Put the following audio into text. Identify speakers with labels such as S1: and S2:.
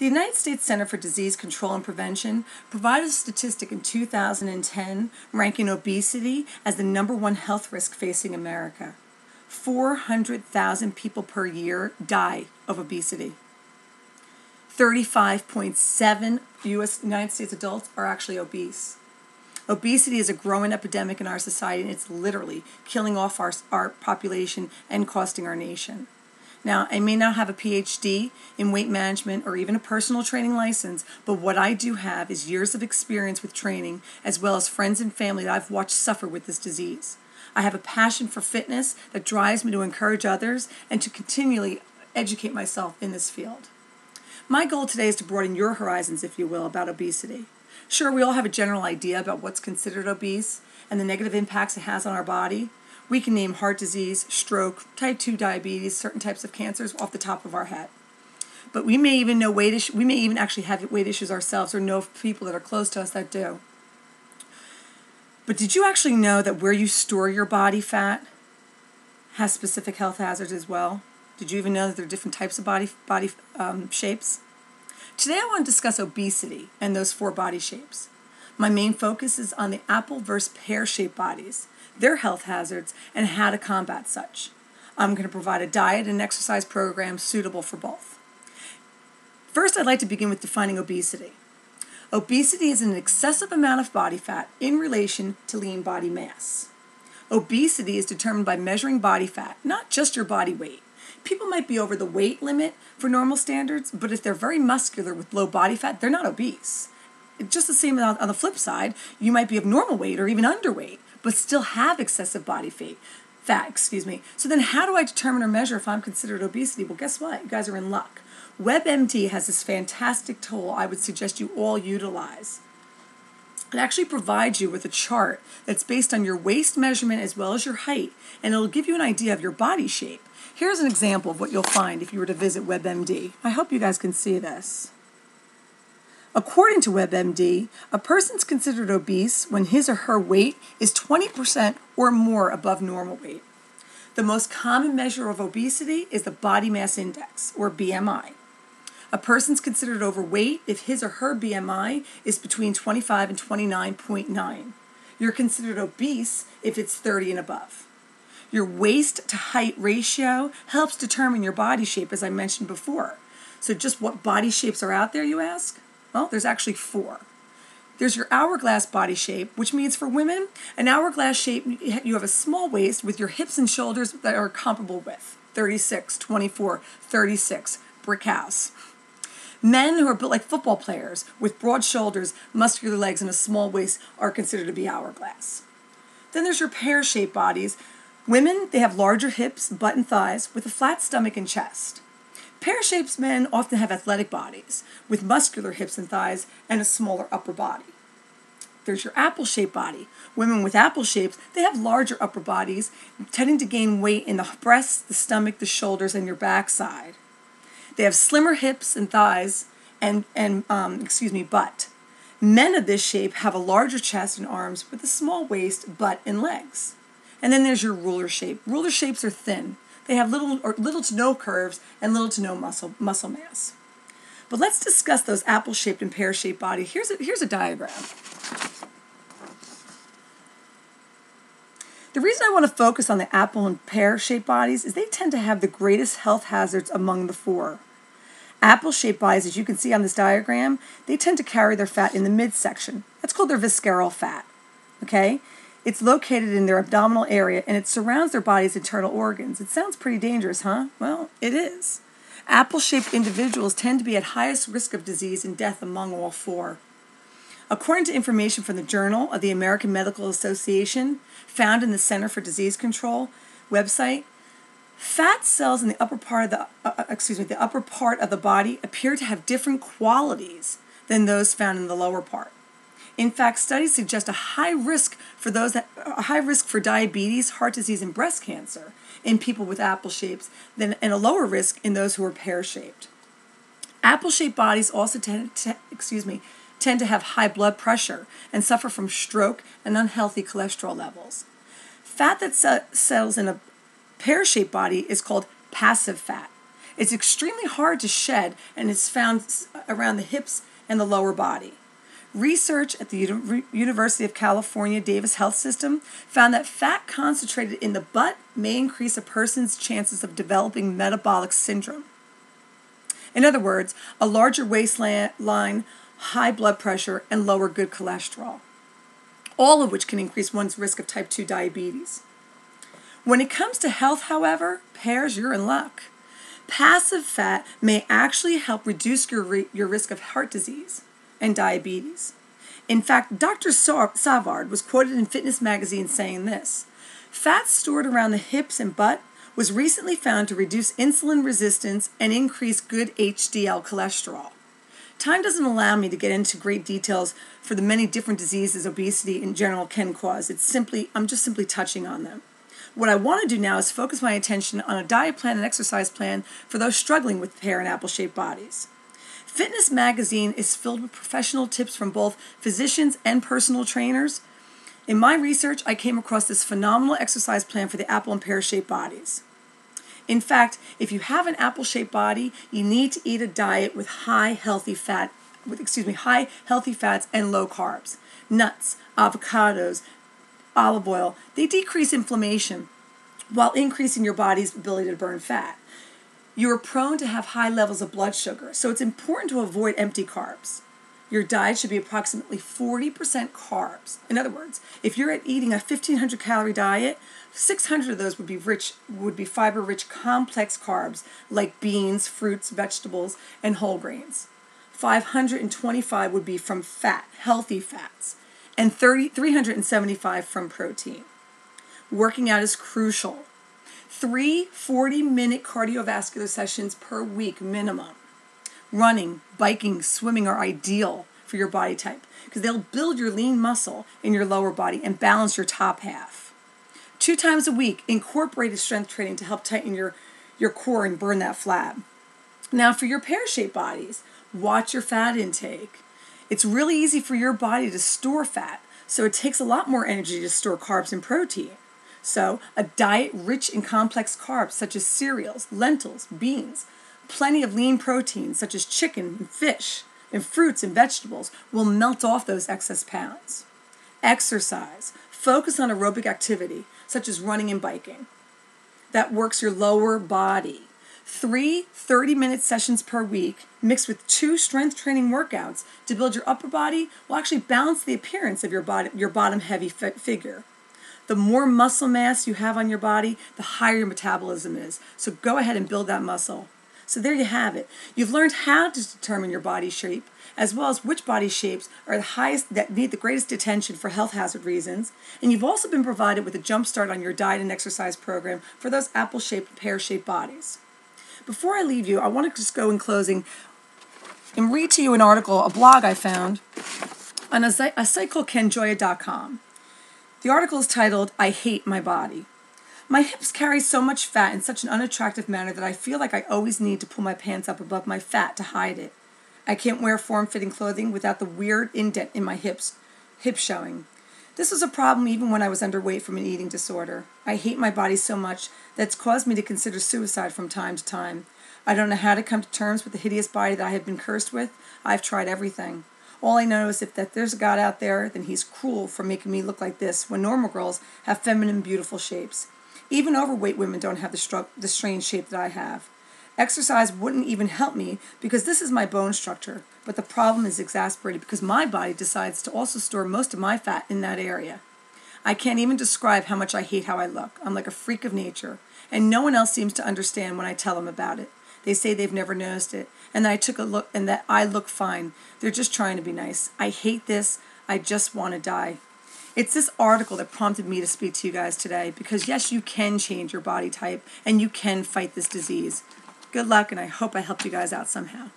S1: The United States Center for Disease Control and Prevention provided a statistic in 2010 ranking obesity as the #1 health risk facing America. 400,000 people per year die of obesity. 35.7 United States adults are actually obese. Obesity is a growing epidemic in our society, and it's literally killing off our population and costing our nation. Now, I may not have a PhD in weight management or even a personal training license, but what I do have is years of experience with training, as well as friends and family that I've watched suffer with this disease. I have a passion for fitness that drives me to encourage others and to continually educate myself in this field. My goal today is to broaden your horizons, if you will, about obesity. Sure, we all have a general idea about what's considered obese and the negative impacts it has on our body. We can name heart disease, stroke, type 2 diabetes, certain types of cancers off the top of our head. But we may even know we may even actually have weight issues ourselves or know people that are close to us that do. But did you actually know that where you store your body fat has specific health hazards as well? Did you even know that there are different types of body shapes? Today I want to discuss obesity and those 4 body shapes. My main focus is on the apple versus pear-shaped bodies, their health hazards, and how to combat such. I'm going to provide a diet and exercise program suitable for both. First, I'd like to begin with defining obesity. Obesity is an excessive amount of body fat in relation to lean body mass. Obesity is determined by measuring body fat, not just your body weight. People might be over the weight limit for normal standards, but if they're very muscular with low body fat, they're not obese. Just the same on the flip side, you might be of normal weight or even underweight, but still have excessive body fat. So then how do I determine or measure if I'm considered obesity? Well, guess what? You guys are in luck. WebMD has this fantastic tool I would suggest you all utilize. It actually provides you with a chart that's based on your waist measurement as well as your height, and it'll give you an idea of your body shape. Here's an example of what you'll find if you were to visit WebMD. I hope you guys can see this. According to WebMD, a person's considered obese when his or her weight is 20% or more above normal weight. The most common measure of obesity is the body mass index, or BMI. A person's considered overweight if his or her BMI is between 25 and 29.9. You're considered obese if it's 30 and above. Your waist to height ratio helps determine your body shape, as I mentioned before. So just what body shapes are out there, you ask? Well, there's actually 4. There's your hourglass body shape, which means for women, an hourglass shape, you have a small waist with your hips and shoulders that are comparable with 36, 24, 36, brick house. Men who are built like football players with broad shoulders, muscular legs, and a small waist are considered to be hourglass. Then there's your pear-shaped bodies. Women, they have larger hips, butt, and thighs with a flat stomach and chest. Pear-shaped men often have athletic bodies with muscular hips and thighs and a smaller upper body. There's your apple-shaped body. Women with apple shapes, they have larger upper bodies, tending to gain weight in the breasts, the stomach, the shoulders, and your backside. They have slimmer hips and thighs and butt. Men of this shape have a larger chest and arms with a small waist, butt, and legs. And then there's your ruler shape. Ruler shapes are thin. They have little to no curves and little to no muscle mass. But let's discuss those apple-shaped and pear-shaped bodies. Here's a diagram. The reason I want to focus on the apple and pear-shaped bodies is they tend to have the greatest health hazards among the 4. Apple-shaped bodies, as you can see on this diagram, they tend to carry their fat in the midsection. That's called their visceral fat. Okay? It's located in their abdominal area, and it surrounds their body's internal organs. It sounds pretty dangerous, huh? Well, it is. Apple-shaped individuals tend to be at highest risk of disease and death among all 4. According to information from the Journal of the American Medical Association, found in the Center for Disease Control website, fat cells in the upper part of the body appear to have different qualities than those found in the lower part. In fact, studies suggest a high risk for diabetes, heart disease, and breast cancer in people with apple shapes, and a lower risk in those who are pear-shaped. Apple-shaped bodies also tend to have high blood pressure and suffer from stroke and unhealthy cholesterol levels. Fat that settles in a pear-shaped body is called passive fat. It's extremely hard to shed and is found around the hips and the lower body. Research at the University of California Davis Health System found that fat concentrated in the butt may increase a person's chances of developing metabolic syndrome. In other words, a larger waistline, high blood pressure, and lower good cholesterol, all of which can increase one's risk of type 2 diabetes. When it comes to health, however, Pears, you're in luck. Passive fat may actually help reduce your risk of heart disease and diabetes. In fact, Dr. Savard was quoted in Fitness magazine saying this: "Fat stored around the hips and butt was recently found to reduce insulin resistance and increase good HDL cholesterol." Time doesn't allow me to get into great details for the many different diseases obesity in general can cause. I'm just simply touching on them. What I want to do now is focus my attention on a diet plan and exercise plan for those struggling with pear and apple-shaped bodies. Fitness magazine is filled with professional tips from both physicians and personal trainers. In my research, I came across this phenomenal exercise plan for the apple and pear-shaped bodies. In fact, if you have an apple-shaped body, you need to eat a diet with high healthy fats and low carbs. Nuts, avocados, olive oil, they decrease inflammation while increasing your body's ability to burn fat. You are prone to have high levels of blood sugar, so it's important to avoid empty carbs. Your diet should be approximately 40% carbs. In other words, if you're eating a 1,500 calorie diet, 600 of those would be fiber-rich complex carbs like beans, fruits, vegetables, and whole grains. 525 would be from fat, healthy fats, and 375 from protein. Working out is crucial. 3 40-minute cardiovascular sessions per week minimum. Running, biking, swimming are ideal for your body type because they'll build your lean muscle in your lower body and balance your top half. 2 times a week, incorporate strength training to help tighten your core and burn that flab. Now for your pear-shaped bodies, watch your fat intake. It's really easy for your body to store fat, so it takes a lot more energy to store carbs and protein. So, a diet rich in complex carbs such as cereals, lentils, beans, plenty of lean proteins such as chicken and fish, and fruits and vegetables will melt off those excess pounds. Exercise. Focus on aerobic activity such as running and biking. That works your lower body. 3 30-minute sessions per week mixed with 2 strength training workouts to build your upper body will actually balance the appearance of your bottom heavy figure. The more muscle mass you have on your body, the higher your metabolism is. So go ahead and build that muscle. So there you have it. You've learned how to determine your body shape, as well as which body shapes are the highest that need the greatest attention for health hazard reasons. And you've also been provided with a jump start on your diet and exercise program for those apple-shaped and pear-shaped bodies. Before I leave you, I want to just go in closing and read to you an article, a blog I found on a site called kenjoya.com. The article is titled, "I Hate My Body." My hips carry so much fat in such an unattractive manner that I feel like I always need to pull my pants up above my fat to hide it. I can't wear form-fitting clothing without the weird indent in my hip showing. This was a problem even when I was underweight from an eating disorder. I hate my body so much that it's caused me to consider suicide from time to time. I don't know how to come to terms with the hideous body that I have been cursed with. I've tried everything. All I know is that there's a God out there, then he's cruel for making me look like this when normal girls have feminine, beautiful shapes. Even overweight women don't have the strange shape that I have. Exercise wouldn't even help me because this is my bone structure, but the problem is exasperated because my body decides to also store most of my fat in that area. I can't even describe how much I hate how I look. I'm like a freak of nature, and no one else seems to understand when I tell them about it. They say they've never noticed it, and that I took a look and that I look fine. They're just trying to be nice. I hate this. I just want to die. It's this article that prompted me to speak to you guys today because yes, you can change your body type and you can fight this disease. Good luck, and I hope I helped you guys out somehow.